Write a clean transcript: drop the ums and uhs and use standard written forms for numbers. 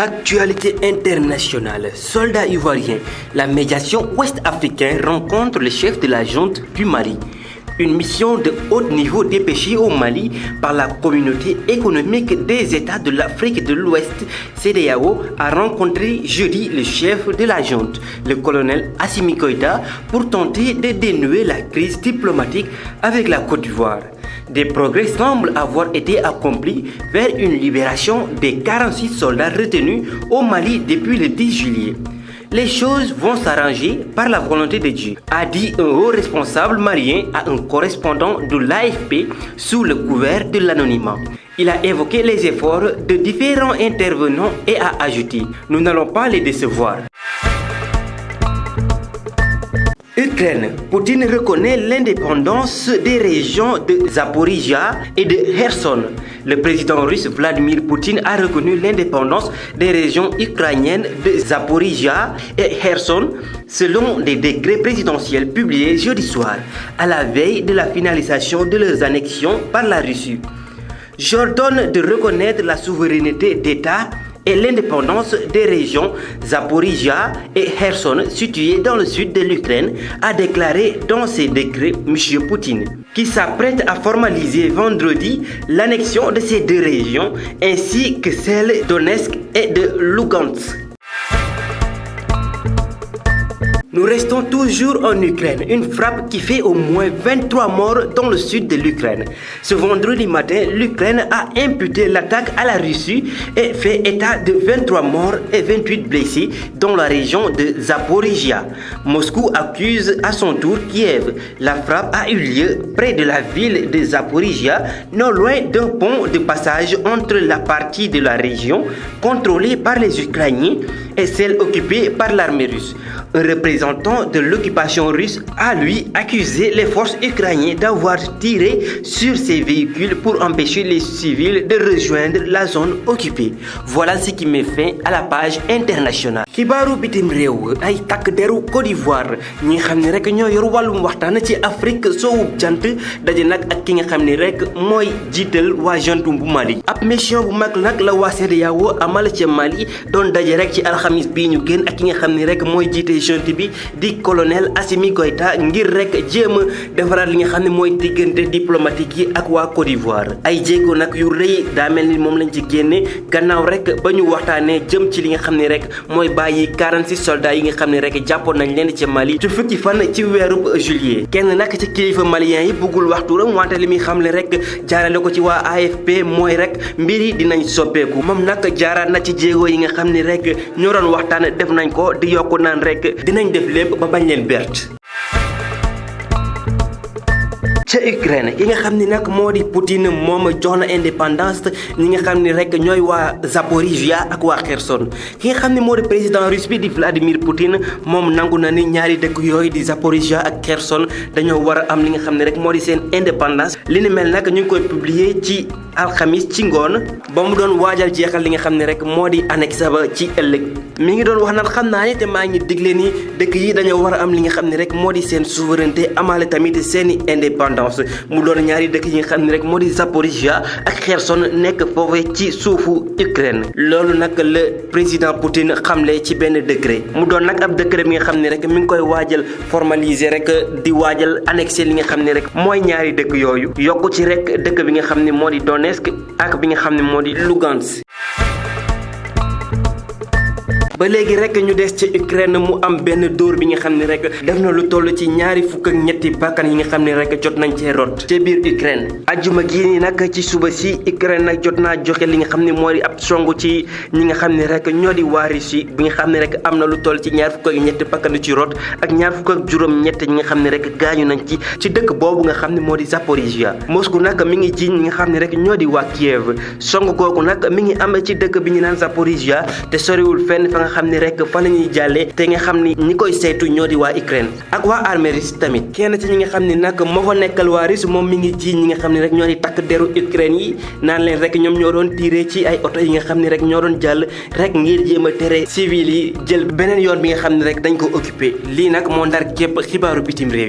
Actualité internationale, soldats ivoiriens, la médiation ouest-africaine rencontre le chef de la junte du Mali. Une mission de haut niveau dépêchée au Mali par la communauté économique des États de l'Afrique de l'Ouest, CEDEAO, a rencontré jeudi le chef de la junte, le colonel Assimi Goïta, pour tenter de dénouer la crise diplomatique avec la Côte d'Ivoire. Des progrès semblent avoir été accomplis vers une libération des 46 soldats retenus au Mali depuis le 10 juillet. Les choses vont s'arranger par la volonté de Dieu, a dit un haut responsable malien à un correspondant de l'AFP sous le couvert de l'anonymat. Il a évoqué les efforts de différents intervenants et a ajouté « Nous n'allons pas les décevoir ». Ukraine. Poutine reconnaît l'indépendance des régions de Zaporizhia et de Kherson. Le président russe Vladimir Poutine a reconnu l'indépendance des régions ukrainiennes de Zaporizhia et Kherson selon des décrets présidentiels publiés jeudi soir, à la veille de la finalisation de leurs annexions par la Russie. J'ordonne de reconnaître la souveraineté d'État et l'indépendance des régions Zaporizhia et Kherson situées dans le sud de l'Ukraine, a déclaré dans ses décrets M. Poutine, qui s'apprête à formaliser vendredi l'annexion de ces deux régions ainsi que celle de Donetsk et de Lugansk. Nous restons toujours en Ukraine, une frappe qui fait au moins 23 morts dans le sud de l'Ukraine. Ce vendredi matin, l'Ukraine a imputé l'attaque à la Russie et fait état de 23 morts et 28 blessés dans la région de Zaporizhia. Moscou accuse à son tour Kiev. La frappe a eu lieu près de la ville de Zaporizhia, non loin d'un pont de passage entre la partie de la région contrôlée par les Ukrainiens et celle occupée par l'armée russe. Un représentant de l'occupation russe a lui accusé les forces ukrainiennes d'avoir tiré sur ces véhicules pour empêcher les civils de rejoindre la zone occupée. Voilà ce qui met fin à la page internationale. Xibaaru bitim réew ay takk deru Côte d'Ivoire ñi nga xam ne rek ñoo yor wàllum waxtaan ci Afrique soowub jant daje nag ak ki nga xam ne rek mooy jiital waa junte bu Mali. Ab mission bu mag nag la waa CEDEAO amal ci Mali doon daje rek ci alxamis bii ñu génn ak ki nga xam ne rek mooy jiite junte bi di colonel Assimi Goïta ngir rek jéem a defaraat li nga xam ne mooy diggante diplomatique yi ak waa Côte d'Ivoire. Ay jéego nag yu rëy daa mel ni moom lañ ci génne gannaaw rek ba ñu waxtaanee jëm ci li nga xam ne rek mooy bàyyi 46 soldats yi nga xam ne rek jàppoon nañ leen ci Mali ci fukki fan ci weerub juillet. Kenn nag ci kilifa malien yi bëggul waxtu ram wante li muy xamle rek jaarale ko ci waa AFP mooy rek mbir yi dinañ soppeeku. Moom nag jaaraat na ci jéego yi nga xam ne rek ñoo doon waxtaan def nañ ko di yokku naan rek dinañ def lépp ba bañ leen bert. ca Ukraine ki nga xam ni nag moo di Poutine moom jox na indépendance ñi nga xam ni rek ñooy waa Zaporizhia ak waa Kherson. Ki nga xam ni moo di président russe bi di Vladimir Poutine moom nangu na ni ñaari dëkk yooyu di Zaporizhia ak Kherson dañoo war a am li nga xam ne rek moo di seen indépendance. Li ni mel nag ñu ngi koy publier ci alxamis ci ngoon ba mu doon waajal jeexal li nga xam ne rek moo di annexe ba ci ëllëg. Mi ngi doon wax naan xam naa ni te maa ngi digle ni dëkk yi dañoo war a am li nga xam ne rek moo di seen souveraineté amaale tamit seeni indépendance. Mu doon ñaari dëkk yi nga xam ne rek moo di Zaporizhia ak Kherson nekk foofee ci suufu Ukraine. Loolu nag le président Poutine xamle ci benn décret mu doon nag ab décret bi nga xam ne rek mi ngi koy waajal formaliser rek di waajal annexer li nga xam ne rek mooy ñaari dëkk yooyu yokku ci rek dëkk bi nga xam ne moo di Donetsk ak bi nga xam ne moo di Lugansk. ba léegi rek ñu des ci Ukraine mu am benn dóor bi nga xam ne rek def na lu toll ci ñaari fukk ak ñetti bakkan yi nga xam ne rek jot nañ cee rot ci biir Ukraine. Ajjuma gii nii nag ci suba si Ukraine nag jot naa joxe li nga xam ne moo di ab songu ci ñi nga xam ne rek ñoo di waa Russie bi nga xam ne rek am na lu toll ci ñaar fukk ak ñetti bakkan ci rot ak ñaar fukk ak juróom ñett ñi nga xam ne rek gaañu nañ ci dëkk boobu nga xam ne moo di Zaporizhia. Moscou nag mi ngi jiiñ ñi nga xam ne rek ñoo di waa Kiev songu googu nag mi ngi am ci dëkk bi ñu naan Zaporizhia te soriwul fenn fa nga xam ne rek fa la ñuy jàllee te nga xam ni ñi koy saytu ñoo di waa Ukraine ak waa armée russe tamit. Kenn ci ñi nga xam ne nag moo fa nekkal waa Russie moom mi ngi jiiñ ñi nga xam ne rek ñoo di takk deru Ukraine yi naan leen rek ñoom ñoo doon tiré ci ay oto yi nga xam ne rek ñoo doon jàll rek ngir jéem a tere civil yi jël beneen yoon bi nga xam ne rek dañ ko occupé. Lii nag moo ndar képp xibaaru bitim réew yi.